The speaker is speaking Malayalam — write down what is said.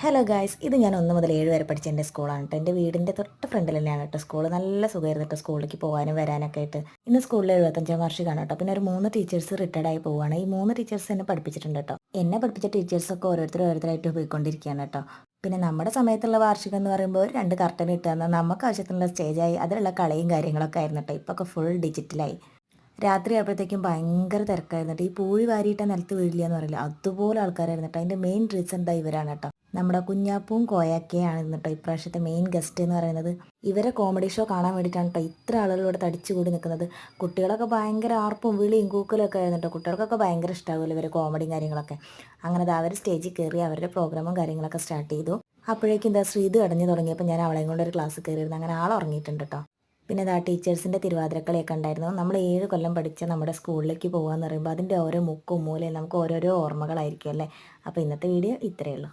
ഹലോ ഗായ്സ്, ഇത് ഞാൻ 1 മുതൽ 7 വരെ പഠിച്ച എൻ്റെ സ്കൂളാണ് കേട്ടോ. എൻ്റെ വീടിൻ്റെ തൊട്ട് ഫ്രണ്ടിൽ തന്നെയാണ് കേട്ടോ സ്കൂൾ. നല്ല സുഖമായിരുന്നു കേട്ടോ സ്കൂളിലേക്ക് പോകാനും വരാനൊക്കെ ആയിട്ട്. ഇന്ന് സ്കൂളിൽ 75-ാം വാർഷികമാണ് കേട്ടോ. പിന്നെ ഒരു 3 ടീച്ചേഴ്സ് റിട്ടയർഡ് ആയി പോവുകയാണ്. ഈ 3 ടീച്ചേഴ്സ് എന്നെ പഠിപ്പിച്ചിട്ടുണ്ട് കേട്ടോ. എന്നെ പഠിപ്പിച്ച ടീച്ചേഴ്സൊക്കെ ഓരോരുത്തരായിട്ട് പോയിക്കൊണ്ടിരിക്കുകയാണ് കേട്ടോ. പിന്നെ നമ്മുടെ സമയത്തുള്ള വാർഷികം എന്ന് പറയുമ്പോൾ ഒരു 2 കർട്ടൻ ഇട്ട് തന്നാൽ നമുക്ക് ആവശ്യത്തിനുള്ള സ്റ്റേജായി അതിലുള്ള കളിയും കാര്യങ്ങളൊക്കെ ആയിരുന്നു കേട്ടോ. ഇപ്പോൾ ഒക്കെ ഫുൾ ഡിജിറ്റലായി. രാത്രി ആയപ്പോഴത്തേക്കും ഭയങ്കര തിരക്കായിരുന്നു കേട്ടോ. ഈ പൂഴി വാരിയിട്ട നിലത്ത് വീഴില്ല എന്ന് പറയില്ല, അതുപോലെ ആൾക്കാരായിരുന്നു കേട്ടോ. അതിൻ്റെ മെയിൻ റീസൺ ദാ ഇവരാണ് കേട്ടോ. നമ്മുടെ കുഞ്ഞാപ്പൂവും കോയാക്കയാണ് കേട്ടോ ഇപ്രാവശ്യത്തെ മെയിൻ ഗസ്റ്റ് എന്ന് പറയുന്നത്. ഇവരെ കോമഡി ഷോ കാണാൻ വേണ്ടിയിട്ടാണ് കേട്ടോ ഇത്ര ആളുകൾ ഇവിടെ തടിച്ചുകൂടി നിൽക്കുന്നത്. കുട്ടികളൊക്കെ ഭയങ്കര ആർപ്പും വിളിയും കൂക്കലും ഒക്കെ ആയിരുന്നു കേട്ടോ. കുട്ടികൾക്കൊക്കെ ഭയങ്കര ഇഷ്ടമാകുമല്ലോ ഇവരെ കോമഡിയും കാര്യങ്ങളൊക്കെ. അങ്ങനെ അവർ സ്റ്റേജിൽ കയറി അവരുടെ പ്രോഗ്രാമും കാര്യങ്ങളൊക്കെ സ്റ്റാർട്ട് ചെയ്തു. അപ്പോഴേക്കും എന്താ ശ്രീത് കടഞ്ഞു തുടങ്ങിയപ്പോൾ ഞാൻ അവളെയും കൊണ്ട് ഒരു ക്ലാസ് കയറിയിരുന്നു. അങ്ങനെ ആൾ ഉറങ്ങിയിട്ടുണ്ട് കേട്ടോ. പിന്നെ ഇതാ ടീച്ചേഴ്സിൻ്റെ തിരുവാതിരക്കളിയൊക്കെ ഉണ്ടായിരുന്നു. നമ്മൾ 7 കൊല്ലം പഠിച്ച നമ്മുടെ സ്കൂളിലേക്ക് പോകുക എന്ന് പറയുമ്പോൾ അതിൻ്റെ ഓരോ മുക്കും മൂലയും നമുക്ക് ഓരോരോ ഓർമ്മകളായിരിക്കും അല്ലേ. അപ്പോൾ ഇന്നത്തെ വീഡിയോ ഇത്രയേ ഉള്ളൂ.